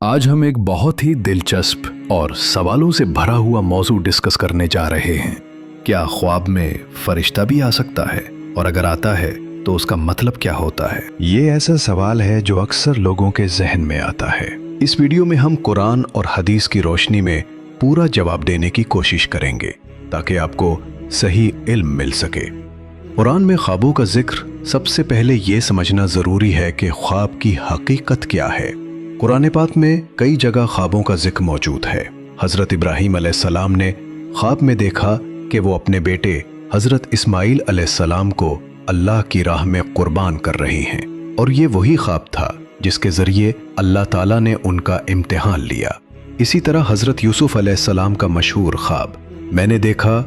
आज हम एक बहुत ही दिलचस्प और सवालों से भरा हुआ मौजू डिस्कस करने जा रहे हैं। क्या ख्वाब में फरिश्ता भी आ सकता है, और अगर आता है तो उसका मतलब क्या होता है? ये ऐसा सवाल है जो अक्सर लोगों के जहन में आता है। इस वीडियो में हम कुरान और हदीस की रोशनी में पूरा जवाब देने की कोशिश करेंगे ताकि आपको सही इल्म मिल सके। कुरान में ख्वाबों का जिक्र सबसे पहले ये समझना जरूरी है कि ख्वाब की हकीकत क्या है। कुरान पाक में कई जगह ख्वाबों का जिक्र मौजूद है। हजरत इब्राहीम अलैहिस्सलाम ने ख्वाब में देखा कि वो अपने बेटे हजरत इस्माइल अलैहिस्सलाम को अल्लाह की राह में कुर्बान कर रहे हैं, और ये वही ख्वाब था जिसके जरिए अल्लाह ताला ने उनका इम्तिहान लिया। इसी तरह हजरत यूसुफ अलैहिस्सलाम का मशहूर ख्वाब, मैंने देखा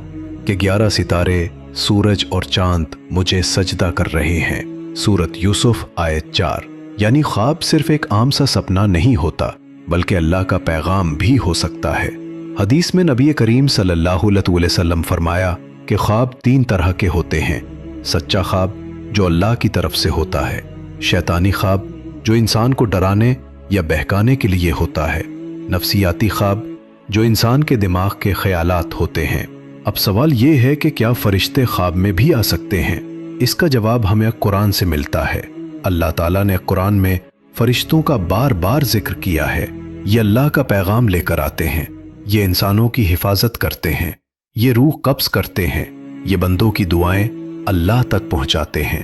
कि 11 सितारे, सूरज और चांद मुझे सजदा कर रहे हैं। सूरत यूसुफ आयत 4। यानी ख्वाब सिर्फ एक आम सा सपना नहीं होता, बल्कि अल्लाह का पैगाम भी हो सकता है। हदीस में नबी करीम सल्लल्लाहु अलैहि वसल्लम फरमाया कि ख्वाब 3 तरह के होते हैं। सच्चा ख्वाब जो अल्लाह की तरफ से होता है, शैतानी ख्वाब जो इंसान को डराने या बहकाने के लिए होता है, नफ्सियाती ख्वाब जो इंसान के दिमाग के ख्यालात होते हैं। अब सवाल ये है कि क्या फरिश्ते ख्वाब में भी आ सकते हैं? इसका जवाब हमें कुरान से मिलता है। अल्लाह ताला ने कुरान में फरिश्तों का बार बार जिक्र किया है। ये अल्लाह का पैगाम लेकर आते हैं, ये इंसानों की हिफाजत करते हैं, ये रूह कब्ज करते हैं, ये बंदों की दुआएं अल्लाह तक पहुंचाते हैं।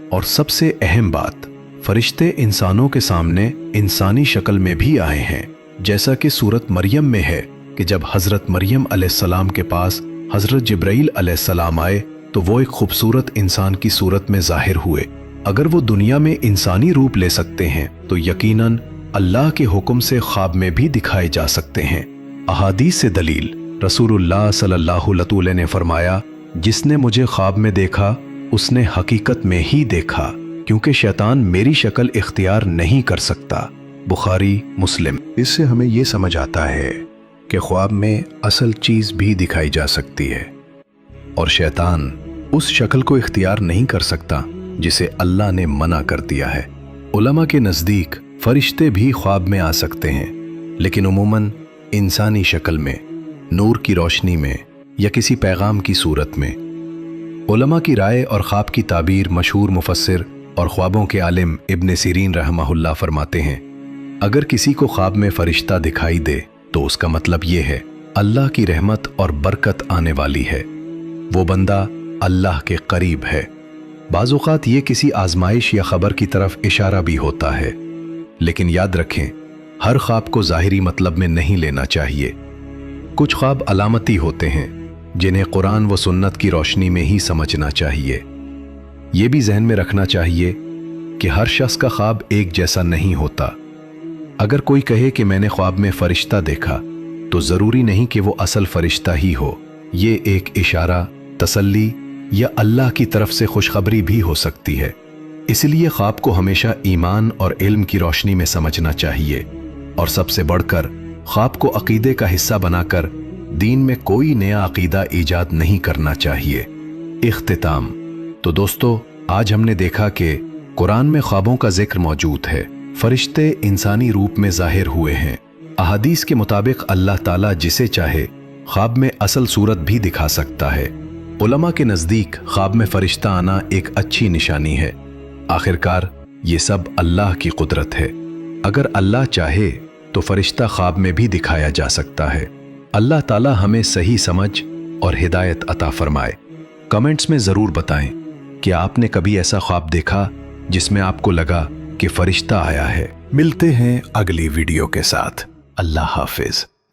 और सबसे अहम बात, फरिश्ते इंसानों के सामने इंसानी शक्ल में भी आए हैं, जैसा कि सूरत मरियम में है कि जब हजरत मरियम अलैहिस्सलाम के पास हजरत जिब्राइल अलैहिस्सलाम आए तो वो एक खूबसूरत इंसान की सूरत में जाहिर हुए। अगर वो दुनिया में इंसानी रूप ले सकते हैं तो यकीनन अल्लाह के हुक्म से ख्वाब में भी दिखाए जा सकते हैं। अहादीस से दलील, रसूलुल्लाह सल्लल्लाहु अलैहि वसल्लम ने फरमाया, जिसने मुझे ख्वाब में देखा उसने हकीकत में ही देखा, क्योंकि शैतान मेरी शक्ल इख्तियार नहीं कर सकता। बुखारी मुस्लिम। इससे हमें ये समझ आता है कि ख्वाब में असल चीज भी दिखाई जा सकती है, और शैतान उस शक्ल को इख्तियार नहीं कर सकता जिसे अल्लाह ने मना कर दिया है। उलमा के नज़दीक फरिश्ते भी ख्वाब में आ सकते हैं, लेकिन उमूमन इंसानी शक्ल में, नूर की रोशनी में या किसी पैगाम की सूरत में। उलमा की राय और ख्वाब की ताबीर मशहूर मुफस्सिर और ख्वाबों के आलिम इब्न सीरीन रहमहुल्लाह फरमाते हैं, अगर किसी को ख्वाब में फरिश्ता दिखाई दे तो उसका मतलब ये है अल्लाह की रहमत और बरकत आने वाली है, वो बंदा अल्लाह के करीब है। बाज़ औक़ात ये किसी आजमाइश या खबर की तरफ इशारा भी होता है, लेकिन याद रखें हर ख्वाब को ज़ाहिरी मतलब में नहीं लेना चाहिए। कुछ ख्वाब अलामती होते हैं जिन्हें कुरान व सुन्नत की रोशनी में ही समझना चाहिए। ये भी जहन में रखना चाहिए कि हर शख्स का ख्वाब एक जैसा नहीं होता। अगर कोई कहे कि मैंने ख्वाब में फरिश्ता देखा तो ज़रूरी नहीं कि वो असल फरिश्ता ही हो। ये एक इशारा, तसल्ली या अल्लाह की तरफ से खुशखबरी भी हो सकती है। इसलिए ख्वाब को हमेशा ईमान और इल्म की रोशनी में समझना चाहिए, और सबसे बढ़कर ख्वाब को अकीदे का हिस्सा बनाकर दीन में कोई नया अकीदा ईजाद नहीं करना चाहिए। इख्तिताम। तो दोस्तों, आज हमने देखा कि कुरान में ख्वाबों का जिक्र मौजूद है, फरिश्ते इंसानी रूप में जाहिर हुए हैं। अहादीस के मुताबिक अल्लाह ताला जिसे चाहे ख्वाब में असल सूरत भी दिखा सकता है। उलमा के नज़दीक ख्वाब में फरिश्ता आना एक अच्छी निशानी है। आखिरकार ये सब अल्लाह की कुदरत है। अगर अल्लाह चाहे तो फरिश्ता ख्वाब में भी दिखाया जा सकता है। अल्लाह ताला हमें सही समझ और हिदायत अता फरमाए। कमेंट्स में ज़रूर बताएं कि आपने कभी ऐसा ख्वाब देखा जिसमें आपको लगा कि फरिश्ता आया है। मिलते हैं अगली वीडियो के साथ। अल्लाह हाफिज।